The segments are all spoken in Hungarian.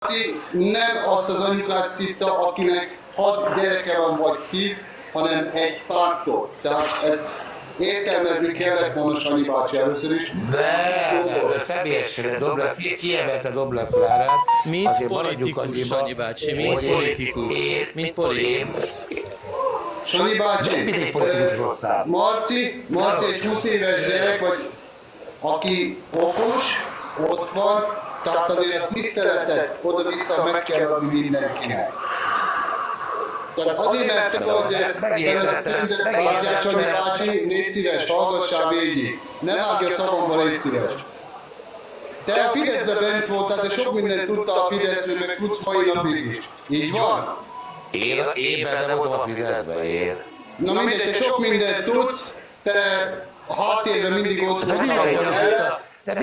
Marci nem azt az anyukát szívta, akinek 6 gyereke van vagy 10, hanem egy pártól. Tehát ezt értelmezni kellett volna Sanyi bácsi először is. De személyesen kiemelte Dobrev Klárát. Mint politikus, Sanyi bácsi, mint politikus. Mint politikus. Sanyi bácsi, Marci egy 20 éves gyerek, vagy aki okos, ott van, tehát azért a tiszteletet oda-vissza meg kell adni mindenkinek. Tehát azért, mert te adjál, Sanyi bácsi, légy szíves, hallgassál végig. Ne vágj a szavamba, légy szíves. Te a Fideszbe bent voltál, de sok mindent tudtál a Fideszről, meg tudsz mai napig is. Így van? Én benne voltam a Fideszben, én. Na mindegy, te sok mindent tudsz, te a háttérben mindig ott voltál. Te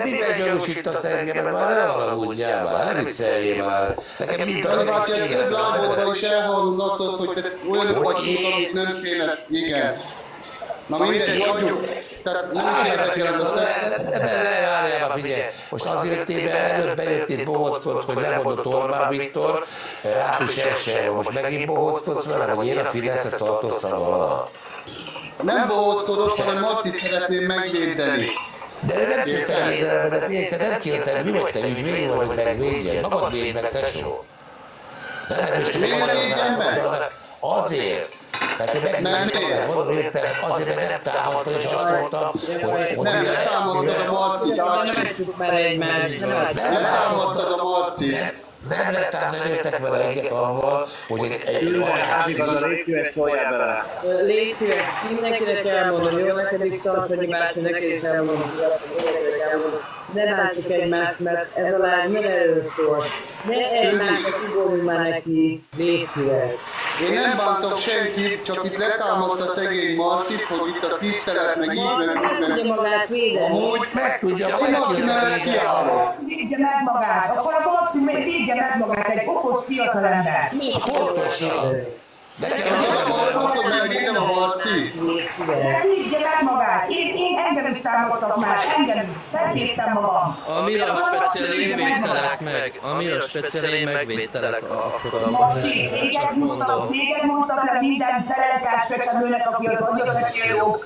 miben gyanúsítasz engem, mert már nem aludjál már, nem vicceljél már. Nekem itt a lehetséges, több lábodban is elhangzattad, hogy te olyan vagy, amit nem kéne. Igen. Na mindegy, vagyunk. Tehát nem érdekel ez a te. Várjál már, figyelj. Most azért jöttél be, előbb bejöttél bohóckodsz, hogy lemondott Orbán Viktor, április 1-én, most megint bohóckodsz velem, hogy én a Fideszhez tartoztam valaha. Nem bohóckodott, hanem Marcit szeretném megvédeni. De nem kértem védelmet, te nem kérted, mi vagy te ügyvéd vagy, hogy megvédjen? Magad védj meg, tesó. Miért védjen meg? Azért. Mert te megvédjen magad, azért, mert nem támadtad, és azt mondtam, hogy... Nem támadtad a Marcit, nem támadtad a Marcit. Nem lettál, nem értek vele egyet avval, hogy egy háziban a légy szíves, szóljál bele. Légy szíves, mindenkinek elmondom, jó? Neked itt az, hogy bácsi, neked is elmondom, ne bántsuk egymást, mert ez a lány mindenről szól. Ne egymásra kigorulj már neki, légy szíves. Én nem bántok senkit, csak itt letámadta szegény Marcit, hogy itt a tisztelet, meg így, meg meg tudja magát védeni. Amúgy meg tudja, hogy Marci mellett kiállni. Védje meg magát, akkor a Marci védje meg magát, egy okos fiatalember. Pontosan. Hogy megvédem a Marci? Védje meg magát, én engem is támadtak már, engem is, megvédtem magam. Amire a speciál én védtelek meg, amire a speciál én megvédtelek, akkor a Marci, téged mondtak le minden telelkás csecsemőnek, aki az agyacsecséló.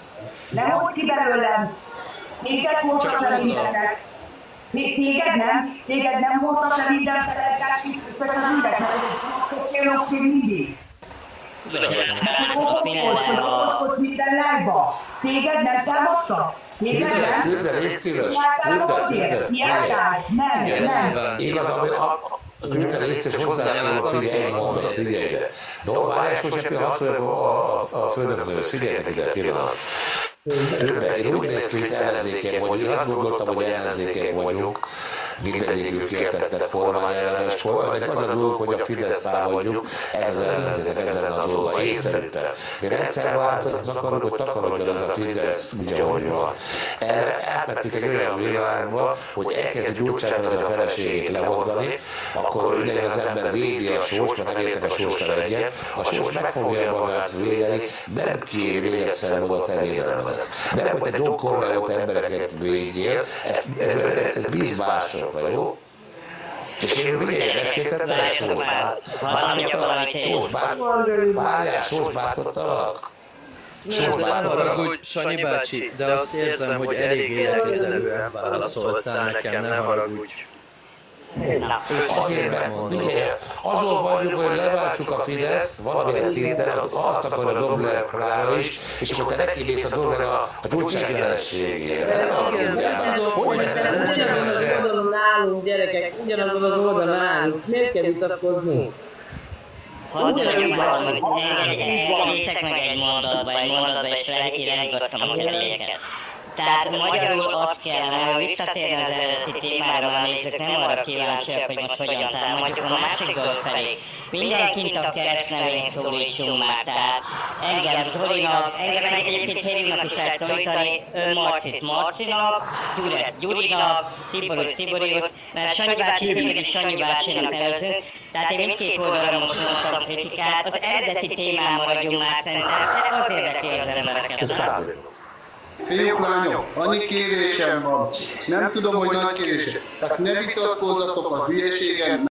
Ne hozd ki belőlem. Téged mondtak le mindennek. Téged nem mondtak le minden telelkás csecsemőnek, mert agyacsecsélók mindig. Okoskodsz minden lájba. Téged nem támadtak? Téged nem? Tűnde, légy szíves. Hiálltál? Nem. Igaz, ami a Tűnde, légy szíves, hozzászólok, figyelj, egy mondat, figyelj ide. No, várjál, most egy pillanat, hogy a főnöknőhöz, figyeljetek ide, pillanat. Tűnde, én úgy néz ki, hogy ellenzékek vagyunk, én azt gondoltam, hogy ellenzékek vagyunk, mindegyikük értetett kormányellenes, de az a dolog, hogy a Fidesz támadjuk, ez az ellenzék, ez lenne a dolga, én szerintem. Mi rendszerváltozást akarunk, hogy takarodjon ez a Fidesz, úgy ahogy van. Átmentünk egy olyan világba, hogy elkezd Gyurcsánynak a feleségét lemondani, akkor ugye az ember védi a sós, mert nem értek a sósra egyet, a sós meg fogja magát védeni, nem kéri még egyszer oda te védelmet. Nem, hogy te domkormányok embereket védjél, ez bíz mások. Jó? És én ugye megsértettelek Sósbát. Várjál, Sósbátottalak? Ne haragudj, Sanyi bácsi, de azt érzem, hogy elég érkezelően válaszoltál nekem, ne haragudj. Azért megmondom, azon vagyunk, hogy leváltjuk a Fidesz, valamilyen szinten, azt akarja Dobrev Klára is, és akkor te nekimész a Dobrev a Gyurcsány jelenségére. Ugyanazon az oldalon állunk, gyerekek, ugyanazon az oldalon állunk. Miért kell vitatkozni? Engedjétek meg egy mondatba, és elhívtam a kedvélyeket. Tehát magyarul azt kellene, hogy visszatérni az eredeti témára, a nézők nem arra kíváncsiak, hogy most hogyan támadjuk a másik dolog felé. Mindenkint a keresztnevén szólítsunk már, tehát engem egyébként Hérinak is lehet szólítani, Marcit Marcinak, Gyuret Gyurinak, Tiborút Tiboriút, mert Sanyi bácsi is Sanyi bácsinak nevezünk, tehát én mindkét oldalra most mondtam kritikát, az eredeti témán maradjunk már szerintem, az érdekli az embereket. Fiúk, lányok, annyi kérésem van, nem tudom, hogy nagy kérésem. Tehát ne vitatkozzatok a hülyeségen,